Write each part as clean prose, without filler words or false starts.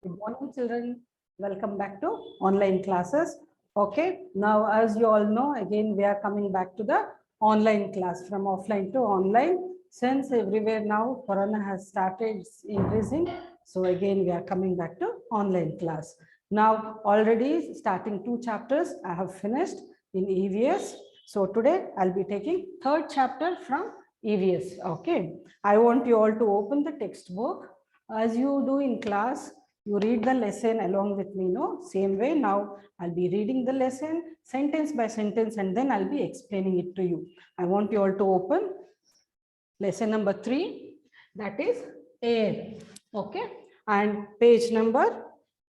Good morning, children. Welcome back to online classes. Okay, now as you all know, again we are coming back to the online class from offline to online. Since everywhere now Corona has started increasing, so again we are coming back to online class. Now already starting 2 chapters I have finished in EVS. So today I'll be taking 3rd chapter from EVS. Okay, I want you all to open the textbook as you do in class. You read the lesson along with me, no? Same way now I'll be reading the lesson sentence by sentence and then I'll be explaining it to you. I want you all to open lesson number 3, that is air. Okay, and page number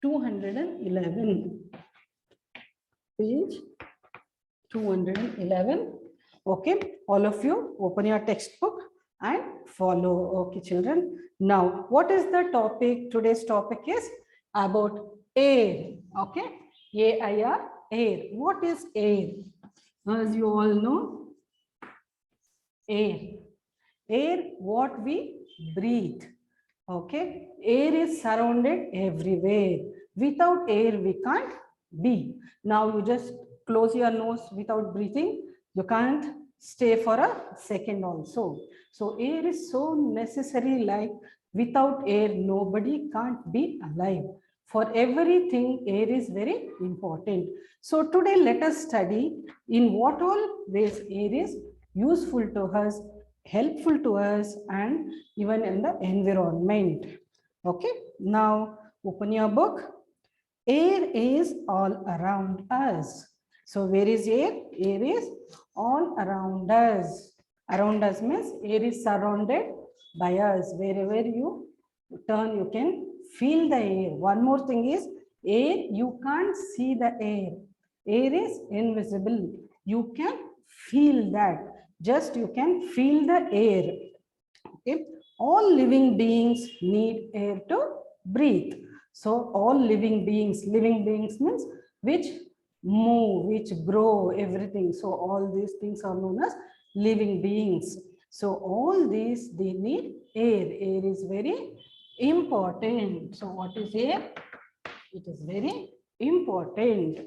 211. Page 211. Okay, all of you open your textbook and follow. Okay, children. Now, what is the topic? Today's topic is about air. Okay, A-I-R, air. What is air? As you all know, air. Air, what we breathe. Okay, air is surrounded everywhere. Without air, we can't be. Now, you just close your nose without breathing. You can't stay for a second also. So air is so necessary, like without air, nobody can't be alive. For everything, air is very important. So today, let us study in what all ways air is useful to us, helpful to us, and even in the environment. Okay, now open your book. Air is all around us. So where is air? Air is all around us. Around us means air is surrounded by us. Wherever you turn, you can feel the air. One more thing is air, you can't see the air. Air is invisible. You can feel that. Just you can feel the air. Okay. All living beings need air to breathe. So all living beings means which move, which grow, everything. So all these things are known as living beings. So all these, they need air. Air is very important. So what is air? It is very important.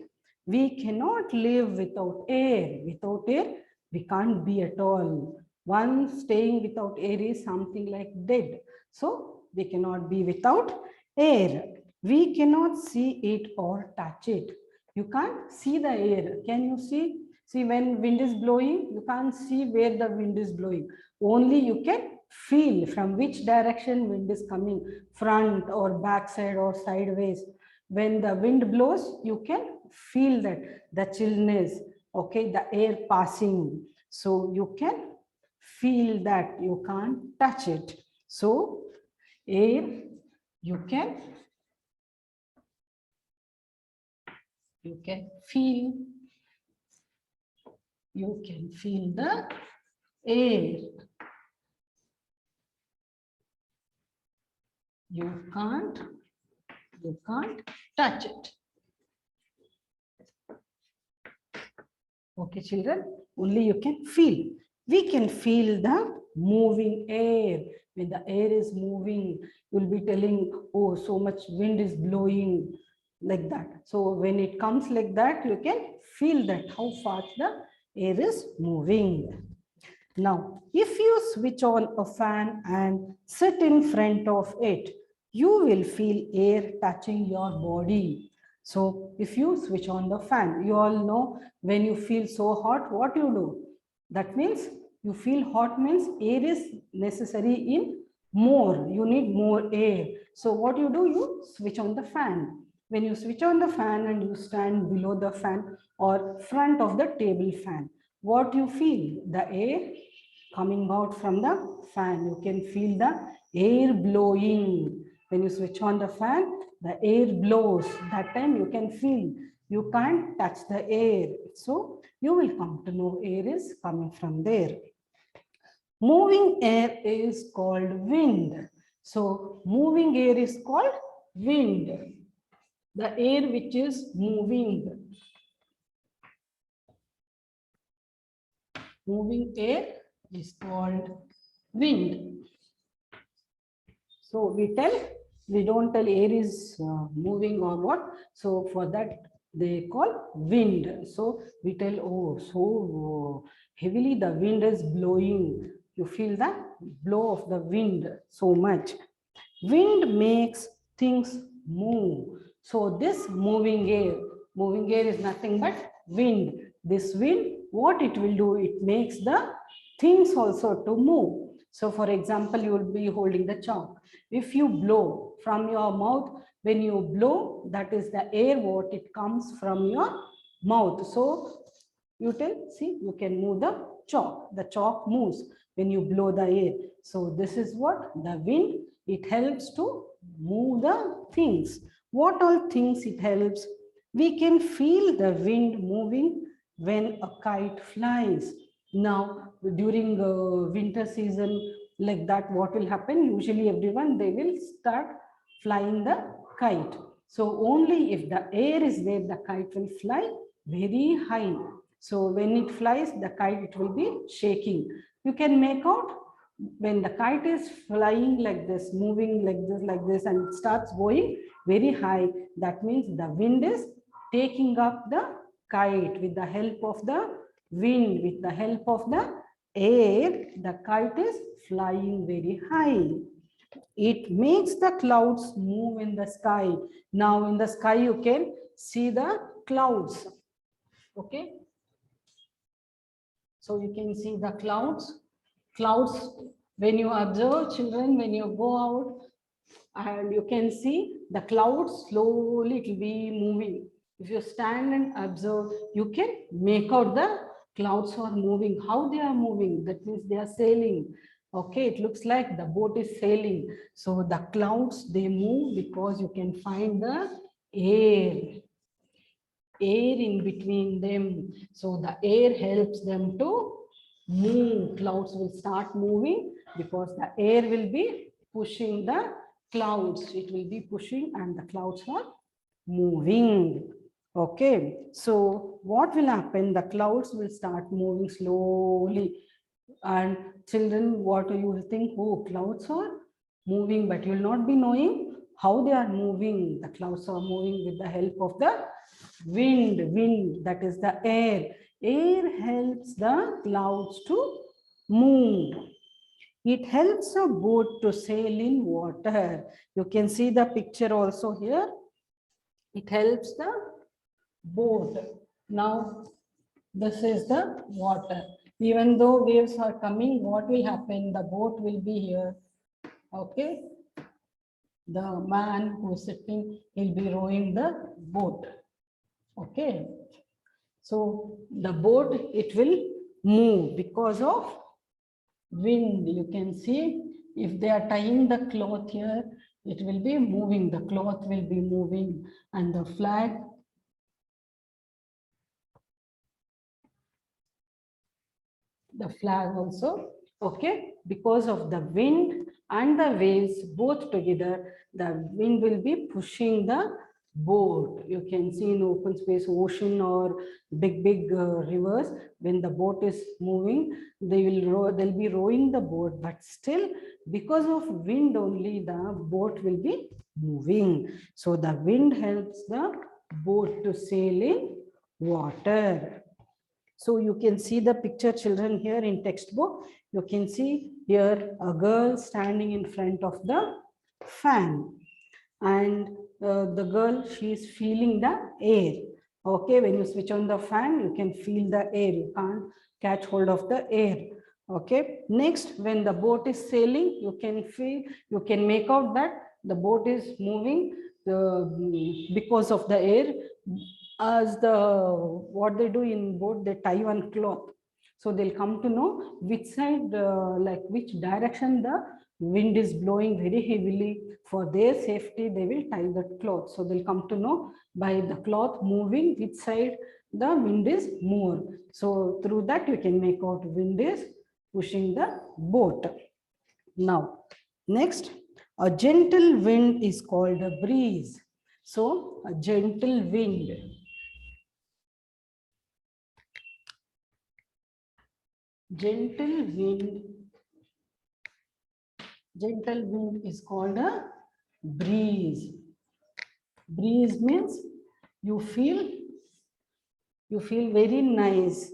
We cannot live without air. Without air, we can't be at all. One staying without air is something like dead. So we cannot be without air. We cannot see it or touch it. You can't see the air. Can you see? See, when wind is blowing, you can't see where the wind is blowing. Only you can feel from which direction wind is coming, front or back side or sideways. When the wind blows, you can feel that the chillness, okay, the air passing. So you can feel that, you can't touch it. So air, you can feel, you can feel the air. You can't touch it. Okay, children, only you can feel. We can feel the moving air. When the air is moving, you'll be telling, oh, so much wind is blowing, like that. So when it comes like that, you can feel that how fast the air is moving. Now, if you switch on a fan and sit in front of it, you will feel air touching your body. So if you switch on the fan, you all know when you feel so hot, what you do? That means you feel hot means air is necessary in more. You need more air. So what you do? You switch on the fan. When you switch on the fan and you stand below the fan or front of the table fan, what you feel? The air coming out from the fan. You can feel the air blowing. When you switch on the fan, the air blows. That time you can feel. You can't touch the air. So you will come to know air is coming from there. Moving air is called wind. So moving air is called wind. The air which is moving. Moving air is called wind. So we tell We don't tell air is moving or what. So for that they call wind. So we tell, oh, so heavily the wind is blowing. You feel the blow of the wind so much. Wind makes things move. So this moving air is nothing but wind. This wind, what it will do, it makes the things also to move. So for example, you will be holding the chalk. If you blow from your mouth, when you blow, that is the air what it comes from your mouth. So you tell, see, you can move the chalk. The chalk moves when you blow the air. So this is what the wind, it helps to move the things. What all things it helps? We can feel the wind moving when a kite flies. Now, during winter season, like that, what will happen? Usually everyone, they will start flying the kite. So only if the air is there, the kite will fly very high. So when it flies, the kite, it will be shaking. You can make out when the kite is flying like this, moving like this, and it starts going very high. That means the wind is taking up the kite with the help of the wind, with the help of the air. The kite is flying very high. It makes the clouds move in the sky. Now in the sky, you can see the clouds. Okay. So you can see the clouds. Clouds, when you observe children, when you go out, and you can see the clouds slowly, it will be moving. If you stand and observe, you can make out the clouds are moving. How they are moving? That means they are sailing. Okay, it looks like the boat is sailing. So the clouds, they move because you can find the air in between them. So the air helps them to move. Clouds will start moving because the air will be pushing the clouds. It will be pushing and the clouds are moving. Okay, so what will happen? The clouds will start moving slowly. And children, what you will think? Oh, clouds are moving, but you will not be knowing how they are moving. The clouds are moving with the help of the wind, that is the air. Air helps the clouds to move. It helps a boat to sail in water. You can see the picture also here. It helps the boat. Now, this is the water. Even though waves are coming, what will happen? The boat will be here. Okay. The man who is sitting, he'll be rowing the boat. Okay. So the boat, it will move because of wind. You can see if they are tying the cloth here, it will be moving. The cloth will be moving and the flag also. Okay, because of the wind and the waves both together, the wind will be pushing the boat. You can see in open space, ocean or big rivers, when the boat is moving, they'll be rowing the boat, but still because of wind only the boat will be moving. So the wind helps the boat to sail in water. So you can see the picture, children, here in textbook. You can see here a girl standing in front of the fan, and the girl, she is feeling the air. Okay, when you switch on the fan, you can feel the air. You can't catch hold of the air. Okay, next, when the boat is sailing, you can feel, you can make out that the boat is moving because of the air. As the what they do in boat, they tie one cloth, so they'll come to know which side, like which direction the wind is blowing very heavily. For their safety, they will tie that cloth, so they'll come to know by the cloth moving which side the wind is more. So through that you can make out wind is pushing the boat. Now next, a gentle wind is called a breeze. So a gentle wind, gentle wind is called a breeze. Breeze means you feel very nice.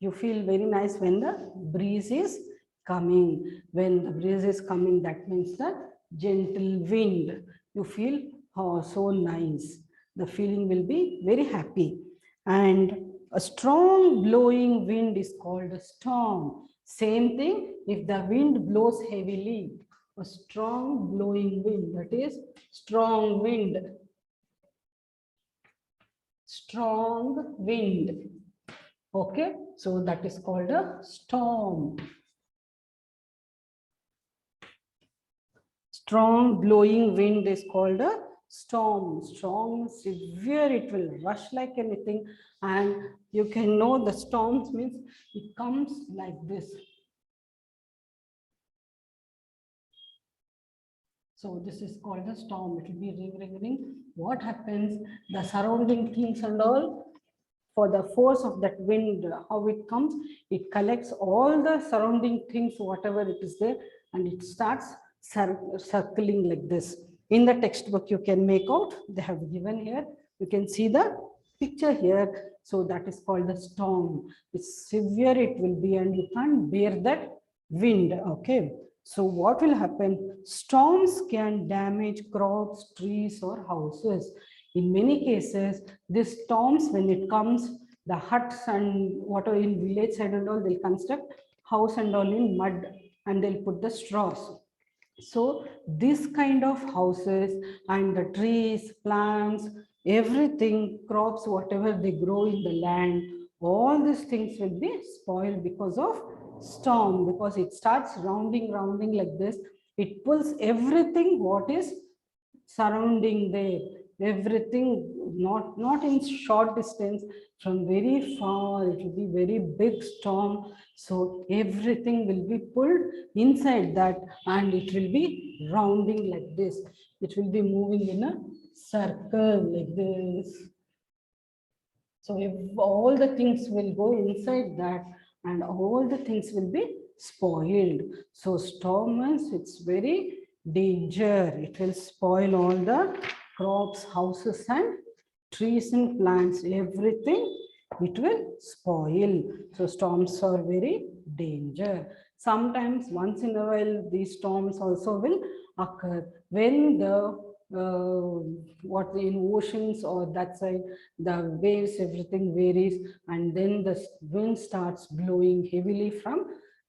You feel very nice when the breeze is coming. When the breeze is coming, that means the gentle wind. You feel, oh, so nice. The feeling will be very happy. And a strong blowing wind is called a storm. Same thing, if the wind blows heavily, a strong blowing wind, that is strong wind. Strong wind. Okay, so that is called a storm. Strong blowing wind is called a storm. Strong, severe, it will rush like anything. And you can know the storms means it comes like this. So this is called a storm. It will be ring, ring, ring. What happens? The surrounding things and all, for the force of that wind, how it comes, it collects all the surrounding things, whatever it is there, and it starts circling like this. In the textbook, you can make out, they have given here, you can see the picture here. So that is called the storm. It's severe, it will be, and you can't bear that wind. Okay. So what will happen? Storms can damage crops, trees, or houses. In many cases, these storms, when it comes, the huts and whatever in village side and all, they'll construct house and all in mud, and they'll put the straws. So this kind of houses and the trees, plants, everything, crops, whatever they grow in the land, all these things will be spoiled because of storm, because it starts rounding like this. It pulls everything what is surrounding there, everything, not in short distance, from very far, it will be very big storm. So everything will be pulled inside that, and it will be rounding like this. It will be moving in a circle like this. So if all the things will go inside that, and all the things will be spoiled. So storm means it's very danger. It will spoil all the crops, houses, and trees and plants, everything it will spoil. So storms are very danger. Sometimes once in a while these storms also will occur when the what in oceans or that side, the waves, everything varies, and then the wind starts blowing heavily from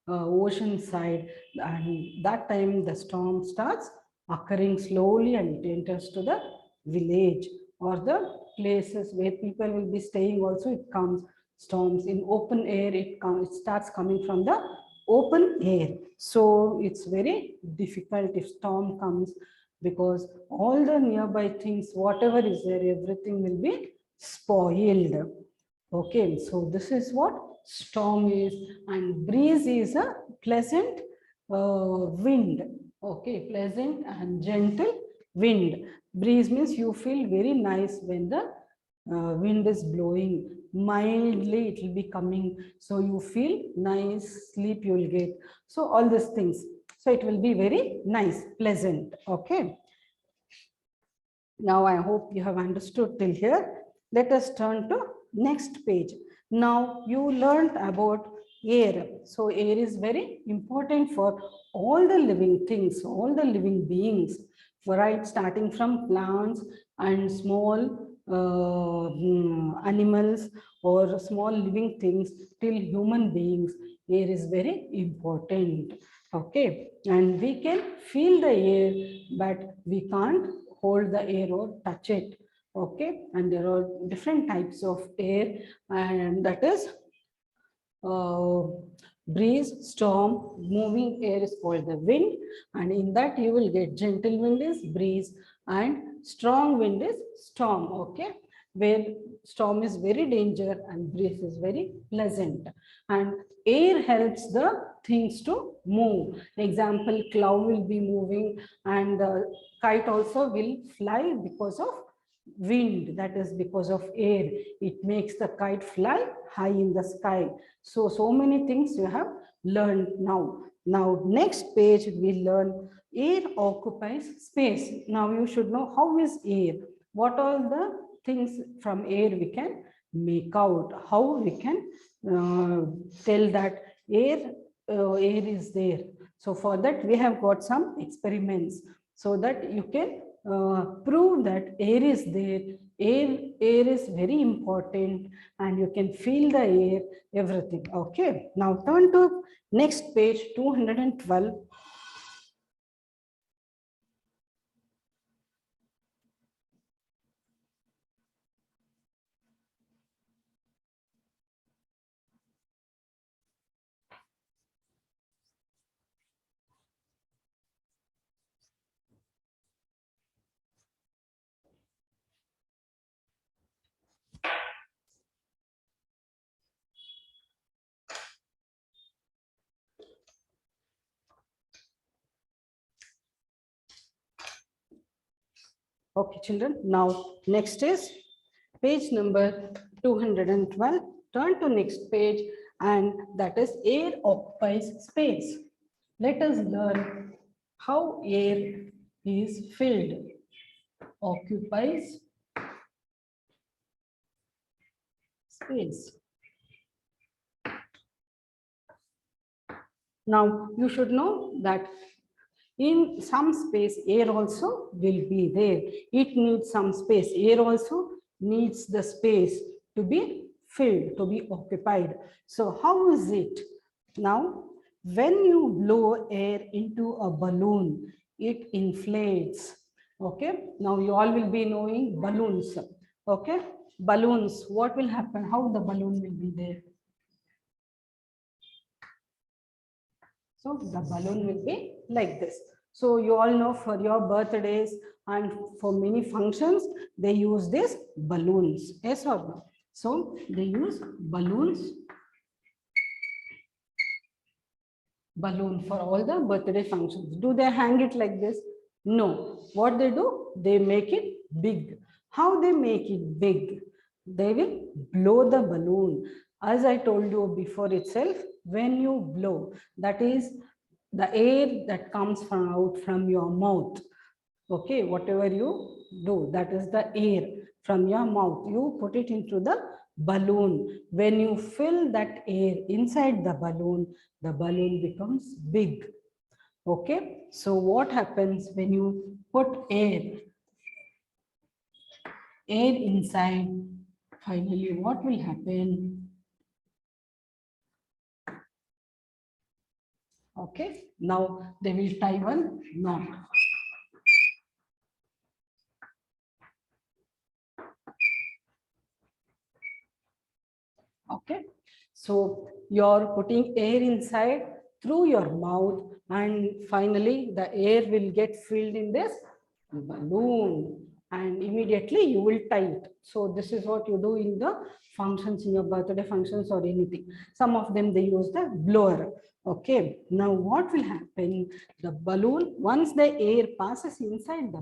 ocean side, and that time the storm starts occurring slowly, and it enters to the village or the places where people will be staying also. It comes storms in open air, it starts coming from the open air. So it's very difficult if storm comes, because all the nearby things, whatever is there, everything will be spoiled. Okay, so this is what storm is, and breeze is a pleasant wind. Okay, pleasant and gentle wind. Breeze means you feel very nice when the wind is blowing. Mildly it will be coming, so you feel nice, sleep you will get. So all these things. So it will be very nice, pleasant. Okay. Now I hope you have understood till here. Let us turn to next page. Now you learned about air. So air is very important for all the living things, all the living beings, right? Starting from plants and small animals or small living things till human beings. Air is very important. Okay, and we can feel the air, but we can't hold the air or touch it. Okay, and there are different types of air, and that is breeze, storm, moving air is called the wind, and in that you will get gentle wind is breeze and strong wind is storm. Okay, where storm is very danger and breeze is very pleasant, and air helps the things to move. Example, cloud will be moving, and the kite also will fly because of wind, that is because of air. It makes the kite fly high in the sky. So many things you have learned now. Now next page we learn Air occupies space. Now you should know how is air. What all the things from air we can make out. How we can tell that air is there. So for that we have got some experiments so that you can prove that air is there. Air is very important and you can feel the air, everything. Okay. Now turn to next page 212. Okay, children. Now, next is page number 212. Turn to next page, and that is air occupies space. Let us learn how air is filled. Occupies space. Now, you should know that in some space, air also will be there. It needs some space. Air also needs the space to be filled, to be occupied. So how is it? Now, when you blow air into a balloon, it inflates. Okay. Now you all will be knowing balloons. Okay. Balloons, what will happen? How the balloon will be there? So the balloon will be like this. So you all know for your birthdays and for many functions, they use this balloons. Yes or no? So they use balloons, balloon for all the birthday functions. Do they hang it like this? No. What they do? They make it big. How they make it big? They will blow the balloon. As I told you before itself, when you blow, that is the air that comes from out from your mouth. Okay, whatever you do, that is the air from your mouth. You put it into the balloon. When you fill that air inside the balloon becomes big. Okay, so what happens when you put air inside? Finally, what will happen? Okay, now they will tie one knot. Okay, so you're putting air inside through your mouth, and finally the air will get filled in this balloon, and immediately you will tie it. So this is what you do in the functions, in your birthday functions or anything. Some of them they use the blower. Okay, now what will happen? The balloon, once the air passes inside the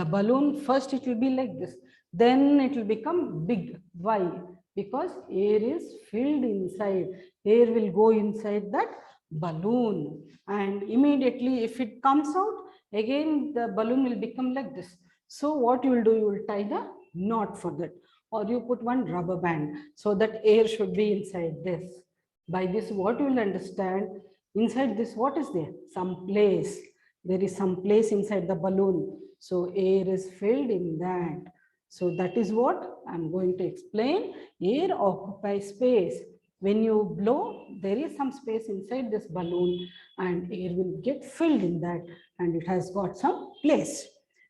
balloon first it will be like this, then it will become big. Why? Because air is filled inside. Air will go inside that balloon, and immediately if it comes out, again the balloon will become like this. So what you will do, you will tie the knot for that, or you put one rubber band so that air should be inside this. By this, what you will understand, inside this, what is there? Some place. There is some place inside the balloon. So air is filled in that. So that is what I'm going to explain. Air occupies space. When you blow, there is some space inside this balloon and air will get filled in that, and it has got some place.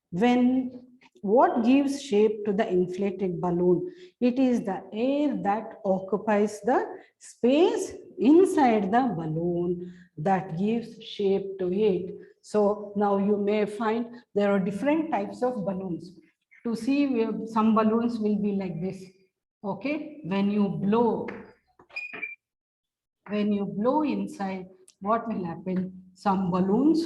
When what gives shape to the inflated balloon? It is the air that occupies the space inside the balloon that gives shape to it. So now you may find there are different types of balloons. To see, some balloons will be like this. Okay, when you blow inside, what will happen? Some balloons,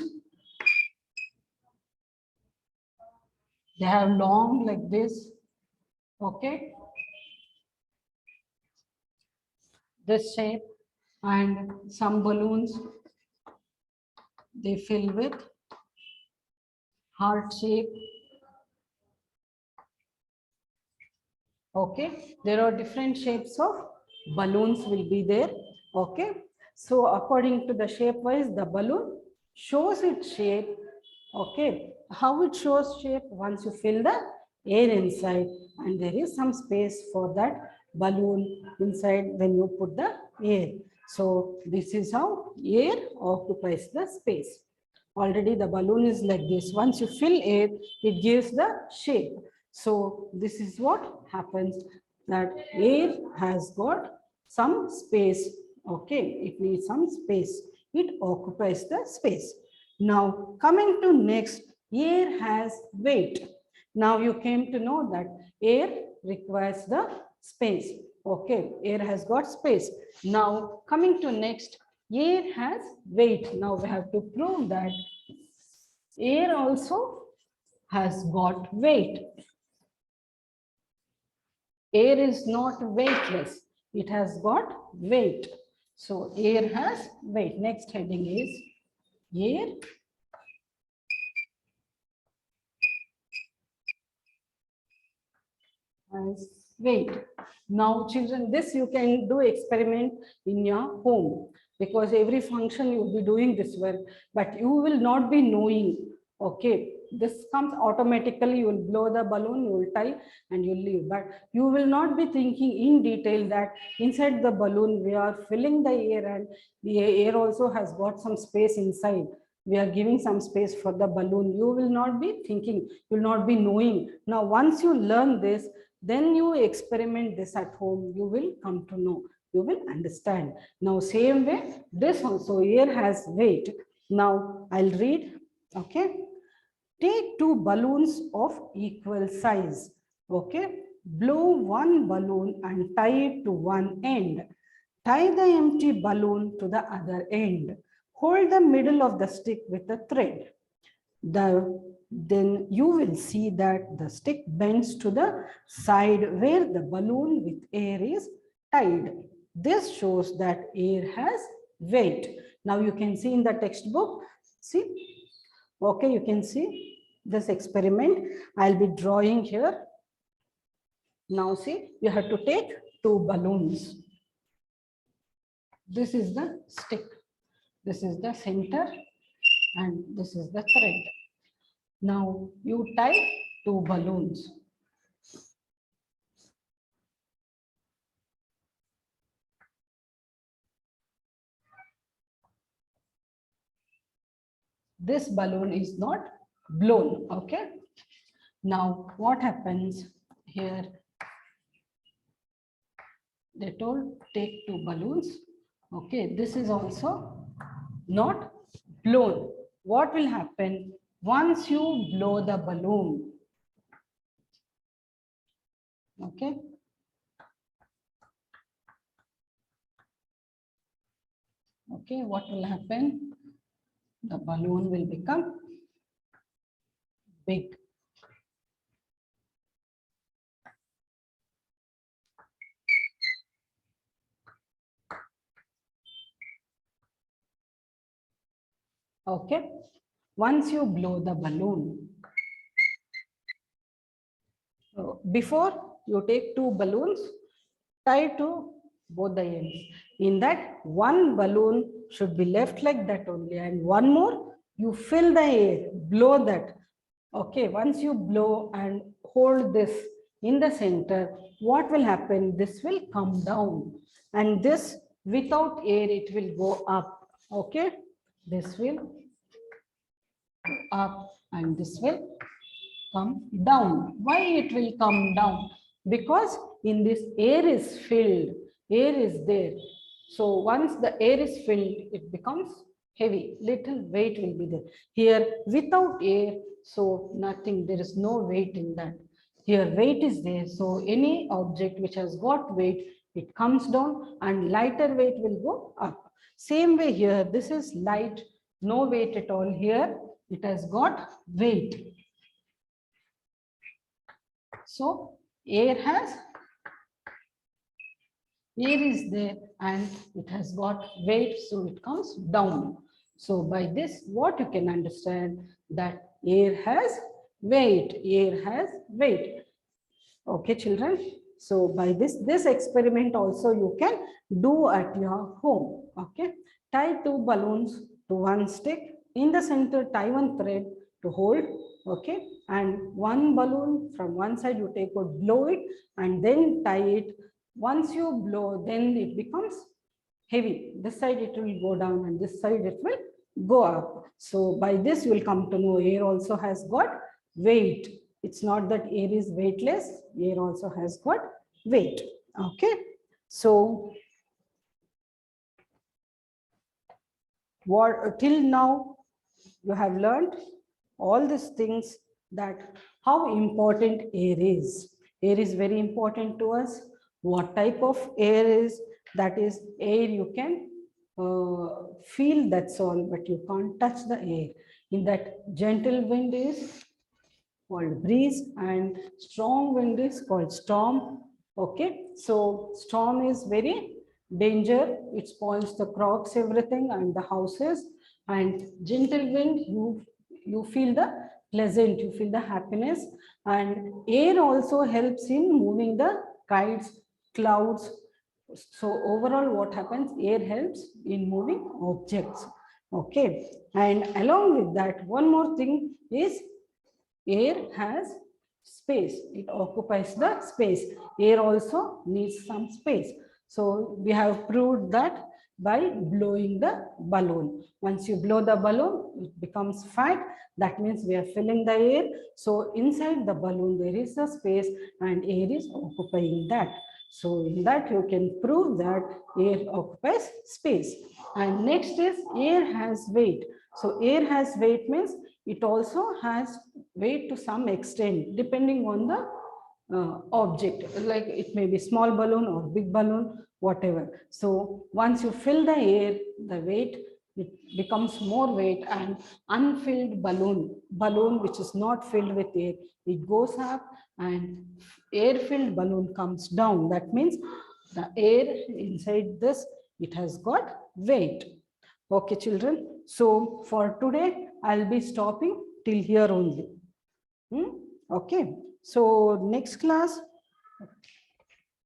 they have long like this. Okay, this shape. And some balloons they fill with heart shape. Okay, there are different shapes of balloons will be there. Okay, so according to the shape wise, the balloon shows its shape. Okay, how it shows shape? Once you fill the air inside and there is some space for that balloon inside when you put the air. So this is how air occupies the space. Already the balloon is like this. Once you fill air, it gives the shape. So this is what happens, that air has got some space. Okay, it needs some space. It occupies the space. Now coming to next, air has weight. Now you came to know that air requires the space. Okay, air has got space. Now coming to next, air has weight. Now we have to prove that air also has got weight. Air is not weightless. It has got weight. So air has weight. Next heading is air has weight. Now children, this you can do experiment in your home, because every function you will be doing this work, but you will not be knowing. Okay, this comes automatically. You will blow the balloon, you will tie and you will leave, but you will not be thinking in detail that inside the balloon we are filling the air, and the air also has got some space inside. We are giving some space for the balloon. You will not be thinking, you will not be knowing. Now once you learn this, then you experiment this at home, you will come to know, you will understand. Now same way, this also, air has weight. Now I'll read. Okay, take two balloons of equal size. Okay, blow one balloon and tie it to one end. Tie the empty balloon to the other end. Hold the middle of the stick with a thread. Then you will see that the stick bends to the side where the balloon with air is tied. This shows that air has weight. Now you can see in the textbook. See, okay, you can see this experiment. I'll be drawing here. Now see, you have to take two balloons. This is the stick. This is the center and this is the thread. Now you tie two balloons. This balloon is not blown. Okay. Now what happens here? They told take two balloons. Okay. This is also not blown. What will happen once you blow the balloon? Okay. Okay, what will happen? The balloon will become big. Okay, once you blow the balloon, before you take two balloons, tie to both the ends. In that, one balloon should be left like that only, and one more, you fill the air, blow that. Okay, once you blow and hold this in the center, what will happen? This will come down, and this without air, it will go up. Okay, this will go up and this will come down. Why it will come down? Because in this air is filled, air is there. So once the air is filled, it becomes heavy, little weight will be there. Here without air, so nothing, there is no weight in that. Here weight is there, so any object which has got weight, it comes down and lighter weight will go up. Same way here, this is light, no weight at all. Here it has got weight. So air is there and it has got weight, so it comes down. So by this, what you can understand, that Air has weight. Air has weight. Okay, children. So by this experiment also you can do at your home. Okay. Tie two balloons to one stick. In the center, tie one thread to hold. Okay. And one balloon from one side you take out, blow it, and then tie it. Once you blow, then it becomes heavy. This side it will go down and this side it will go up. So by this you will come to know air also has got weight. It's not that air is weightless. Air also has got weight. Okay. So what till now you have learned all these things, that how important air is. Air is very important to us. What type of air is, that is air you can feel, that's all, but you can't touch the air. In that, gentle wind is called breeze and strong wind is called storm. Okay, so storm is very danger. It spoils the crops, everything, and the houses. And gentle wind, you feel the pleasant, you feel the happiness. And air also helps in moving the kites, clouds. So overall what happens, air helps in moving objects. Okay, and along with that, one more thing is air has space. It occupies the space. Air also needs some space. So we have proved that by blowing the balloon. Once you blow the balloon, it becomes fat. That means we are filling the air. So inside the balloon, there is a space and air is occupying that. So in that you can prove that air occupies space. And next is air has weight. So air has weight means it also has weight to some extent depending on the object, like it may be small balloon or big balloon, whatever. So once you fill the air, the weight, it becomes more weight. And unfilled balloon which is not filled with air, it goes up, and air filled balloon comes down. That means the air inside this, it has got weight. Okay, children. So for today, I'll be stopping till here only. Okay. So next class,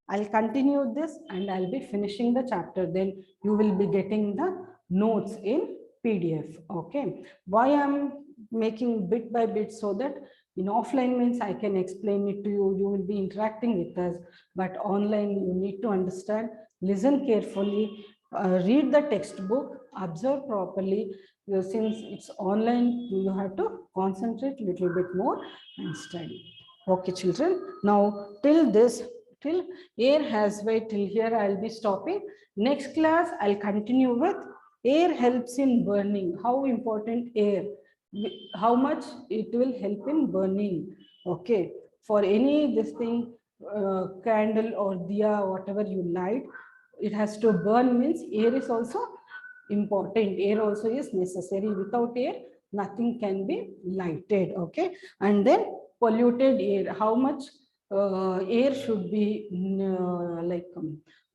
I'll continue this and I'll be finishing the chapter. Then you will be getting the notes in PDF. Okay. Why I'm making bit by bit, so that in offline means I can explain it to you. You will be interacting with us, but online you need to understand, listen carefully, read the textbook, observe properly. Since it's online, you have to concentrate a little bit more and study. Okay, children. Now, till air has weight, till here I'll be stopping. Next class, I'll continue with air helps in burning. How important air, how much it will help in burning. Okay, for any this thing, candle or diya, whatever you light, it has to burn, means air is also important. Air also is necessary. Without air, nothing can be lighted. Okay, and then polluted air, how much air should be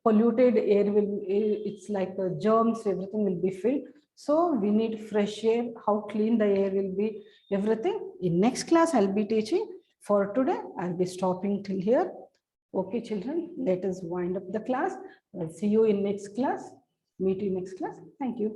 polluted air will, it's like germs, everything will be filled. So we need fresh air, how clean the air will be, everything. In next class, I'll be teaching. For today, I'll be stopping till here. Okay, children, let us wind up the class. I'll see you in next class. Meet you next class. Thank you.